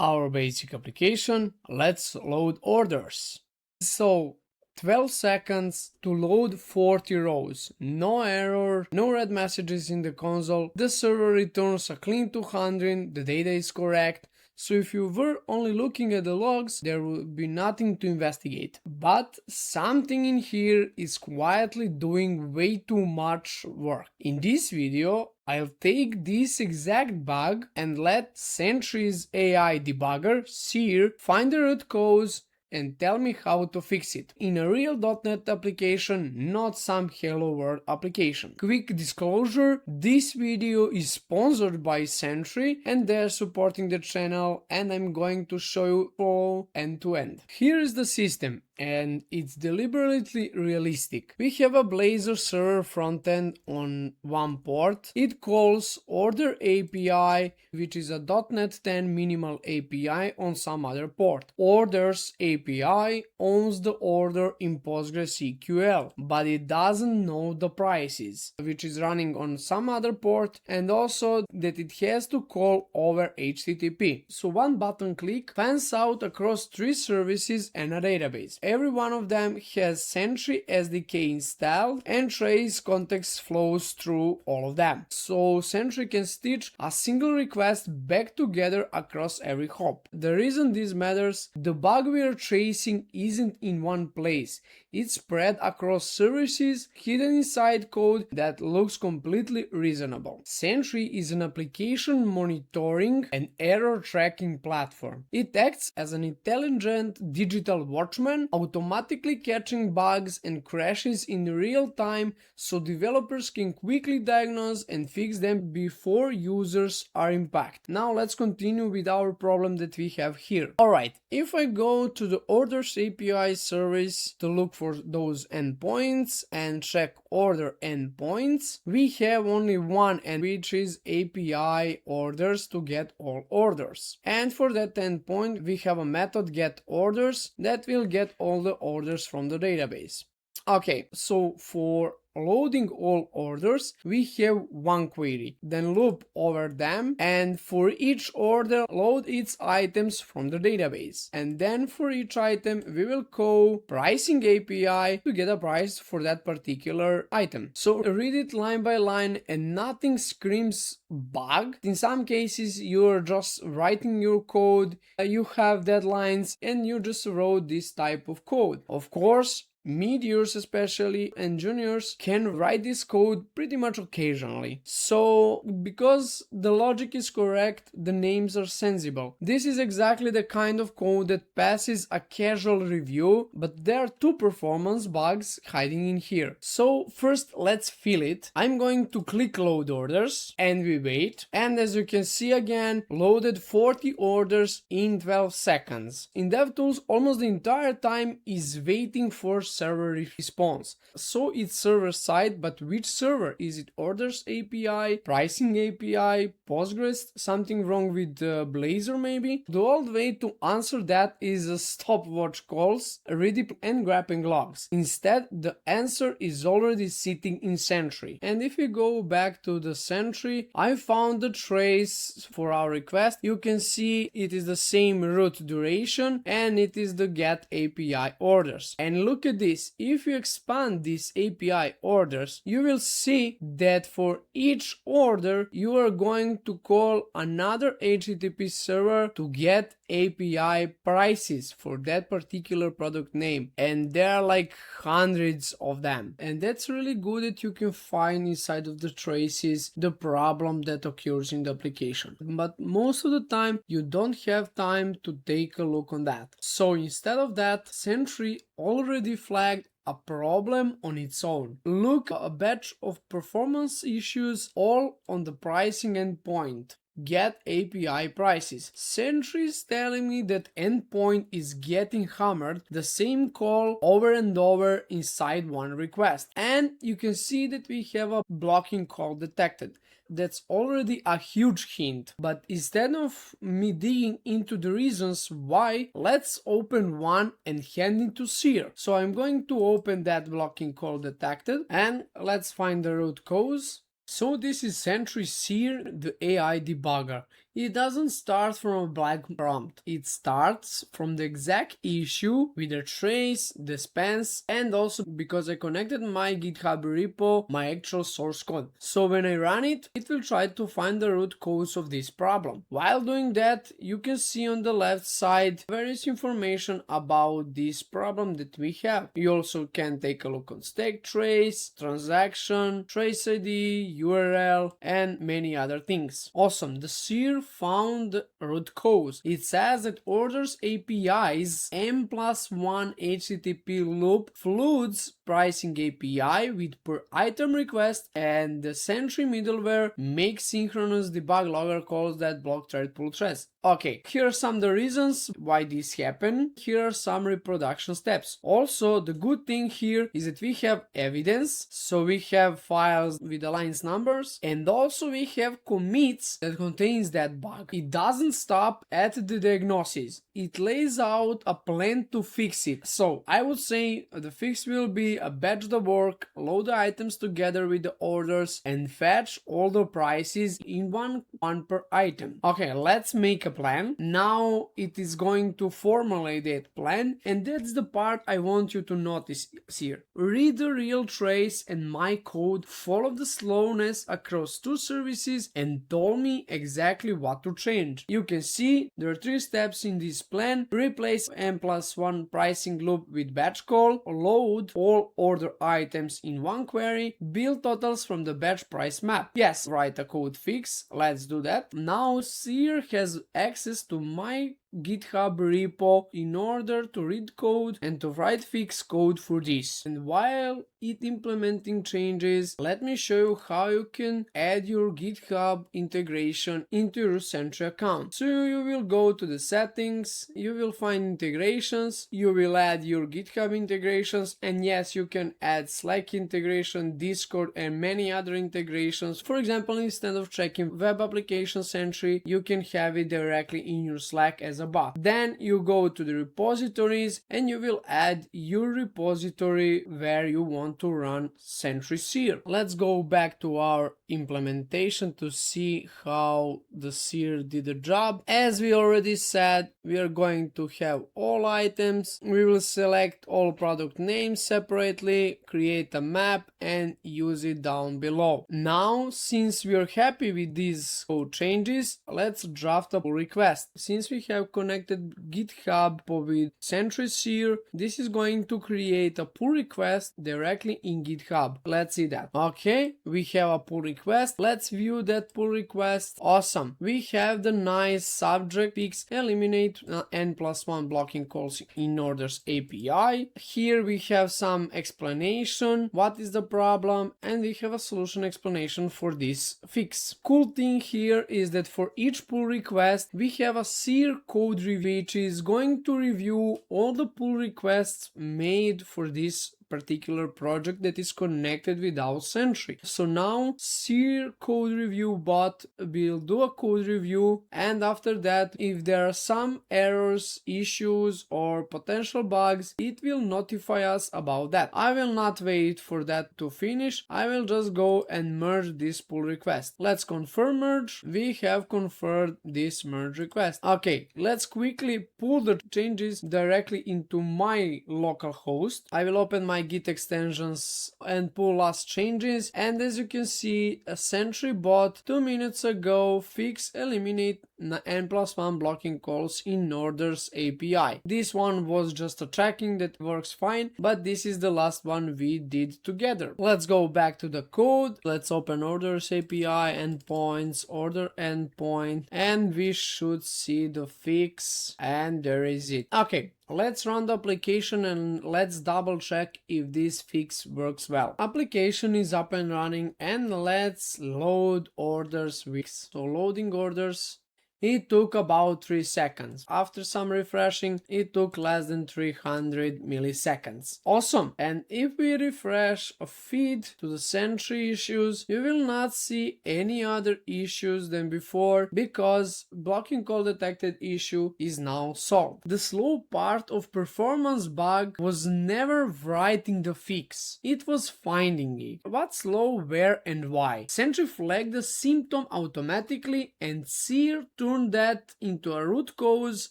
our basic application. Let's load orders. So 12 seconds to load 40 rows. No error, no red messages in the console. The server returns a clean 200, the data is correct. So if you were only looking at the logs, there would be nothing to investigate. But something in here is quietly doing way too much work. In this video, I'll take this exact bug and let Sentry's AI debugger, Seer, find the root cause and tell me how to fix it in a real .NET application, not some Hello World application. Quick disclosure, this video is sponsored by Sentry and they're supporting the channel, and I'm going to show you all end to end. Here is the system, and it's deliberately realistic. We have a Blazor server frontend on one port. It calls order API, which is a .NET 10 minimal API on some other port. Orders API owns the order in PostgreSQL, but it doesn't know the prices, which is running on some other port, and also that it has to call over HTTP. So one button click fans out across 3 services and a database. Every one of them has Sentry SDK installed, and trace context flows through all of them. So Sentry can stitch a single request back together across every hop. The reason this matters, the bug we are tracing isn't in one place. It's spread across services, hidden inside code that looks completely reasonable. Sentry is an application monitoring and error tracking platform. It acts as an intelligent digital watchman, automatically catching bugs and crashes in real time so developers can quickly diagnose and fix them before users are impacted. Now let's continue with our problem that we have here. Alright, if I go to the orders API service to look for those endpoints and check order endpoints, we have only one, and which is API orders to get all orders. And for that endpoint, we have a method get orders that will get all the orders from the database. Okay, so for loading all orders, we have one query, then loop over them, and for each order load its items from the database, and then for each item we will call pricing API to get a price for that particular item. So read it line by line, and nothing screams bug. In some cases you're just writing your code, you have deadlines, and you just wrote this type of code. Of course, mid-years especially and juniors can write this code pretty much occasionally. So because the logic is correct, the names are sensible. This is exactly the kind of code that passes a casual review, but there are 2 performance bugs hiding in here. So first let's feel it. I'm going to click load orders and we wait, and as you can see again, loaded 40 orders in 12 seconds. In DevTools almost the entire time is waiting for server response. So it's server side, but which server? Is it orders API, pricing API, Postgres, something wrong with Blazor maybe? The old way to answer that is a stopwatch calls, reading and grabbing logs. Instead, the answer is already sitting in Sentry. And if you go back to the Sentry, I found the trace for our request. You can see it is the same root duration and it is the get API orders. And look at this, if you expand these API orders, you will see that for each order you are going to call another HTTP server to get API prices for that particular product name, and there are like hundreds of them. And that's really good that you can find inside of the traces the problem that occurs in the application, but most of the time you don't have time to take a look on that. So instead of that, Sentry already flagged a problem on its own. Look, a batch of performance issues all on the pricing endpoint. Get API prices. Sentry is telling me that endpoint is getting hammered the same call over and over inside one request. And you can see that we have a blocking call detected. That's already a huge hint, but instead of me digging into the reasons why, let's open one and hand it to Seer. So I'm going to open that blocking call detected and let's find the root cause. So this is Sentry Seer, the AI debugger. it doesn't start from a blank prompt. It starts from the exact issue with a trace, dispense, and also because I connected my GitHub repo, my actual source code. So when I run it, it will try to find the root cause of this problem. While doing that, you can see on the left side various information about this problem that we have. You also can take a look on stake trace, transaction, trace ID, URL, and many other things. Awesome, the Seer found the root cause. It says that orders API's N+1 HTTP loop floods pricing API with per item request, and the Sentry middleware makes synchronous debug logger calls that block thread pull threads. Okay, here are some of the reasons why this happened. Here are some reproduction steps. Also, the good thing here is that we have evidence, so we have files with the lines numbers, and also we have commits that contains that bug. It doesn't stop at the diagnosis. It lays out a plan to fix it. So I would say the fix will be batch the work, load the items together with the orders, and fetch all the prices in one per item. Okay, let's make a plan. Now it is going to formulate that plan, and that's the part I want you to notice here. Read the real trace and my code, follow the slowness across two services, and told me exactly what to change. You can see there are 3 steps in this plan. Replace N+1 pricing loop with batch call, load all order items in one query, build totals from the batch price map. Yes, write a code fix. Let's do that. Now Seer has access to my GitHub repo in order to read code and to write fix code for this. And while it implementing changes, let me show you how you can add your GitHub integration into your Sentry account. So you will go to the settings, you will find integrations, you will add your GitHub integrations, and yes, you can add Slack integration, Discord, and many other integrations. For example, instead of checking web application Sentry, you can have it directly in your Slack as a bot. Then you go to the repositories and you will add your repository where you want to run Sentry Seer. Let's go back to our implementation to see how the Seer did the job. As we already said, we are going to have all items. We will select all product names separately, create a map, and use it down below. Now, since we are happy with these code changes, let's draft a pull request. Since we have connected GitHub with Sentry Seer, this is going to create a pull request directly in GitHub. Let's see that. Okay, we have a pull request. Let's view that pull request. Awesome. We have the nice subject fix eliminate N+1 blocking calls in orders API. Here we have some explanation, what is the problem, and we have a solution explanation for this fix. Cool thing here is that for each pull request, we have a Seer code review which is going to review all the pull requests made for this particular project that is connected with our Sentry. So now Seer code review bot will do a code review, and after that, if there are some errors, issues, or potential bugs, it will notify us about that. I will not wait for that to finish. I will just go and merge this pull request. Let's confirm merge. We have confirmed this merge request. Okay, let's quickly pull the changes directly into my local host. I will open my Git extensions and pull last changes, and as you can see, a Sentry bot 2 minutes ago fix eliminate N+1 blocking calls in orders API. This one was just a tracking that works fine, but this is the last one we did together. Let's go back to the code. Let's open orders API, endpoints, order endpoint, and we should see the fix, and there is it. Okay, let's run the application and let's double check if this fix works well. Application is up and running, and let's load orders fix. So loading orders. it took about 3 seconds. After some refreshing, it took less than 300 milliseconds. Awesome! And if we refresh a feed to the Sentry issues, you will not see any other issues than before because blocking call detected issue is now solved. The slow part of performance bug was never writing the fix, it was finding it. What slow, where and why? Sentry flagged the symptom automatically and Seer turned that into a root cause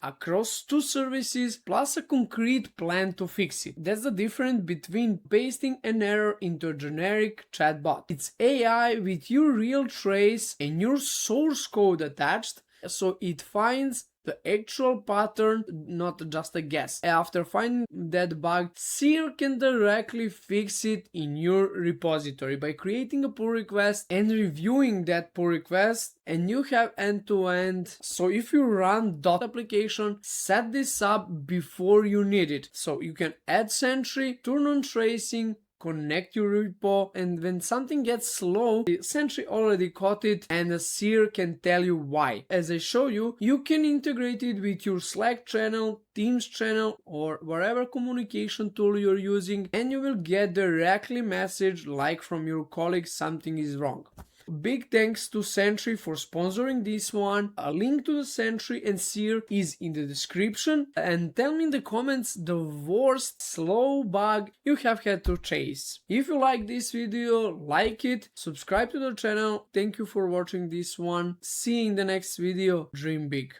across 2 services plus a concrete plan to fix it. That's the difference between pasting an error into a generic chatbot. It's AI with your real trace and your source code attached, so it finds the actual pattern, not just a guess. After finding that bug, Seer can directly fix it in your repository by creating a pull request and reviewing that pull request, and you have end-to-end. So if you run .application, set this up before you need it. So you can add Sentry, turn on tracing, connect your repo, and when something gets slow, the Sentry already caught it and a Seer can tell you why. As I show you, you can integrate it with your Slack channel, Teams channel, or whatever communication tool you're using, and you will get directly message like from your colleagues something is wrong. Big thanks to Sentry for sponsoring this one. A link to the Sentry and Seer is in the description, and tell me in the comments the worst slow bug you have had to chase. If you like this video, like it, subscribe to the channel. Thank you for watching this one. See you in the next video. Dream big.